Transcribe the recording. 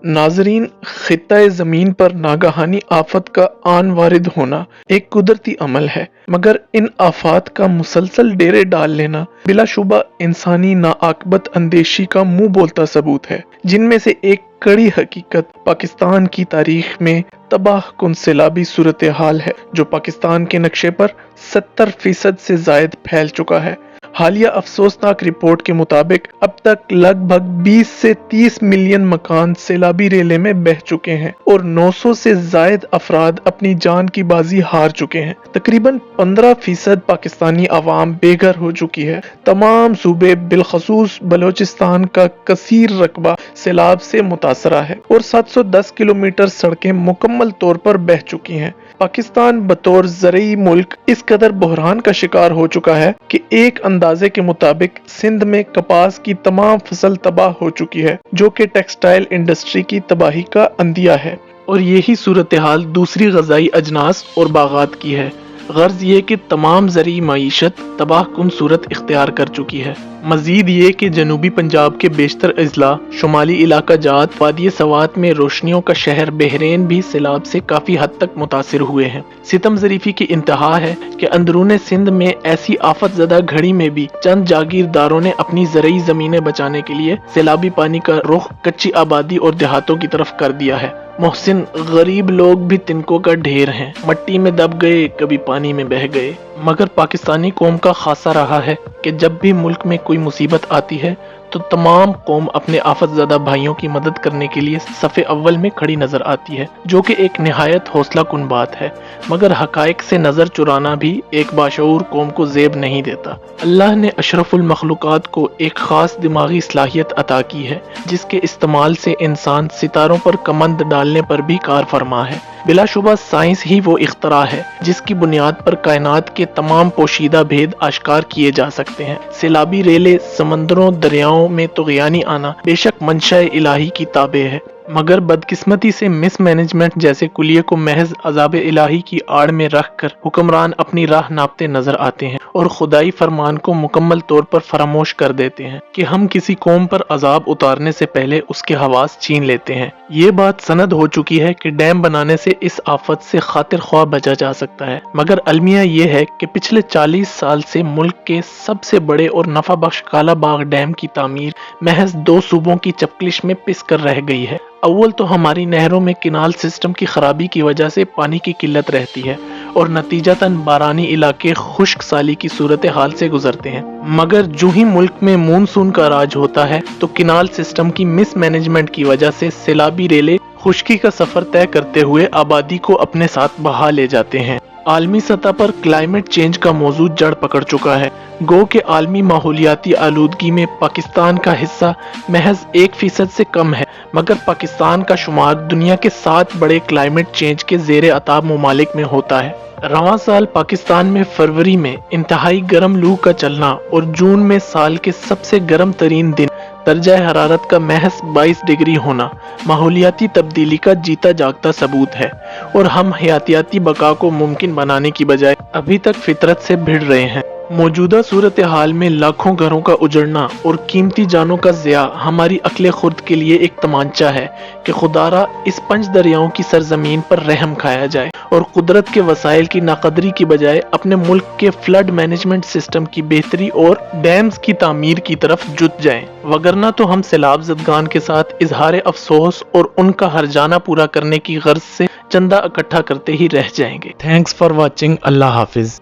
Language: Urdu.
ناظرین، خطۂ زمین پر ناگہانی آفت کا آن وارد ہونا ایک قدرتی عمل ہے، مگر ان آفات کا مسلسل ڈیرے ڈال لینا بلا شبہ انسانی ناعاقبت اندیشی کا منہ بولتا ثبوت ہے، جن میں سے ایک کڑی حقیقت پاکستان کی تاریخ میں تباہ کن سیلابی صورتحال ہے جو پاکستان کے نقشے پر 70% سے زائد پھیل چکا ہے۔ حالیہ افسوسناک رپورٹ کے مطابق اب تک لگ بھگ 20 سے 30 ملین مکان سیلابی ریلے میں بہہ چکے ہیں اور 900 سے زائد افراد اپنی جان کی بازی ہار چکے ہیں۔ تقریباً 15% پاکستانی عوام بے گھر ہو چکی ہے۔ تمام صوبے بالخصوص بلوچستان کا کثیر رقبہ سیلاب سے متاثرہ ہے اور 710 کلومیٹر سڑکیں مکمل طور پر بہہ چکی ہیں۔ پاکستان بطور زرعی ملک اس قدر بحران کا شکار ہو چکا ہے کہ ایک اندازے کے مطابق سندھ میں کپاس کی تمام فصل تباہ ہو چکی ہے، جو کہ ٹیکسٹائل انڈسٹری کی تباہی کا عندیہ ہے، اور یہی صورتحال دوسری غذائی اجناس اور باغات کی ہے۔ غرض یہ کہ تمام زرعی معیشت تباہ کن صورت اختیار کر چکی ہے۔ مزید یہ کہ جنوبی پنجاب کے بیشتر اضلاع، شمالی علاقہ جات، وادی سوات میں روشنیوں کا شہر بحرین بھی سیلاب سے کافی حد تک متاثر ہوئے ہیں۔ ستم ظریفی کی انتہا ہے کہ اندرون سندھ میں ایسی آفت زدہ گھڑی میں بھی چند جاگیرداروں نے اپنی زرعی زمینیں بچانے کے لیے سیلابی پانی کا رخ کچی آبادی اور دیہاتوں کی طرف کر دیا ہے۔ محسن، غریب لوگ بھی تنکوں کا ڈھیر ہیں، مٹی میں دب گئے، کبھی پانی میں بہہ گئے۔ مگر پاکستانی قوم کا خاصہ رہا ہے کہ جب بھی ملک میں کوئی مصیبت آتی ہے تو تمام قوم اپنے آفت زدہ بھائیوں کی مدد کرنے کے لیے صف اول میں کھڑی نظر آتی ہے، جو کہ ایک نہایت حوصلہ کن بات ہے۔ مگر حقائق سے نظر چرانا بھی ایک باشعور قوم کو زیب نہیں دیتا۔ اللہ نے اشرف المخلوقات کو ایک خاص دماغی صلاحیت عطا کی ہے، جس کے استعمال سے انسان ستاروں پر کمند ڈالنے پر بھی کار فرما ہے۔ بلا شبہ سائنس ہی وہ اختراع ہے جس کی بنیاد پر کائنات کے تمام پوشیدہ بھید آشکار کیے جا سکتے ہیں۔ سیلابی ریلے، سمندروں، دریاؤں میں طغیانی آنا بے شک منشاء الہی کی تابع ہے، مگر بدقسمتی سے مس مینجمنٹ جیسے کلیے کو محض عذاب الہی کی آڑ میں رکھ کر حکمران اپنی راہ ناپتے نظر آتے ہیں اور خدائی فرمان کو مکمل طور پر فراموش کر دیتے ہیں کہ ہم کسی قوم پر عذاب اتارنے سے پہلے اس کے حواس چھین لیتے ہیں۔ یہ بات سند ہو چکی ہے کہ ڈیم بنانے سے اس آفت سے خاطر خواہ بچا جا سکتا ہے، مگر المیہ یہ ہے کہ پچھلے 40 سال سے ملک کے سب سے بڑے اور نفع بخش کالا باغ ڈیم کی تعمیر محض 2 صوبوں کی چپکلش میں پس کر رہ گئی ہے۔ اول تو ہماری نہروں میں کینال سسٹم کی خرابی کی وجہ سے پانی کی قلت رہتی ہے اور نتیجتاً بارانی علاقے خشک سالی کی صورتحال سے گزرتے ہیں، مگر جو ہی ملک میں مونسون کا راج ہوتا ہے تو کینال سسٹم کی مس مینجمنٹ کی وجہ سے سیلابی ریلے خشکی کا سفر طے کرتے ہوئے آبادی کو اپنے ساتھ بہا لے جاتے ہیں۔ عالمی سطح پر کلائمیٹ چینج کا موضوع جڑ پکڑ چکا ہے، گو کہ عالمی ماحولیاتی آلودگی میں پاکستان کا حصہ محض 1% سے کم ہے، مگر پاکستان کا شمار دنیا کے 7 بڑے کلائمیٹ چینج کے زیر عتاب ممالک میں ہوتا ہے۔ رواں سال پاکستان میں فروری میں انتہائی گرم لو کا چلنا اور جون میں سال کے سب سے گرم ترین دن درجہ حرارت کا محض 22 ڈگری ہونا ماحولیاتی تبدیلی کا جیتا جاگتا ثبوت ہے، اور ہم حیاتیاتی بقا کو ممکن بنانے کی بجائے ابھی تک فطرت سے بھڑ رہے ہیں۔ موجودہ صورتحال میں لاکھوں گھروں کا اجڑنا اور قیمتی جانوں کا ضیاع ہماری عقل خرد کے لیے ایک تمانچہ ہے کہ خدارا اس 5 دریاؤں کی سرزمین پر رحم کھایا جائے اور قدرت کے وسائل کی ناقدری کی بجائے اپنے ملک کے فلڈ مینجمنٹ سسٹم کی بہتری اور ڈیمز کی تعمیر کی طرف جت جائیں، وگرنہ تو ہم سیلاب زدگان کے ساتھ اظہار افسوس اور ان کا ہرجانہ پورا کرنے کی غرض سے چندہ اکٹھا کرتے ہی رہ جائیں گے۔ Thanks for watching. اللہ حافظ۔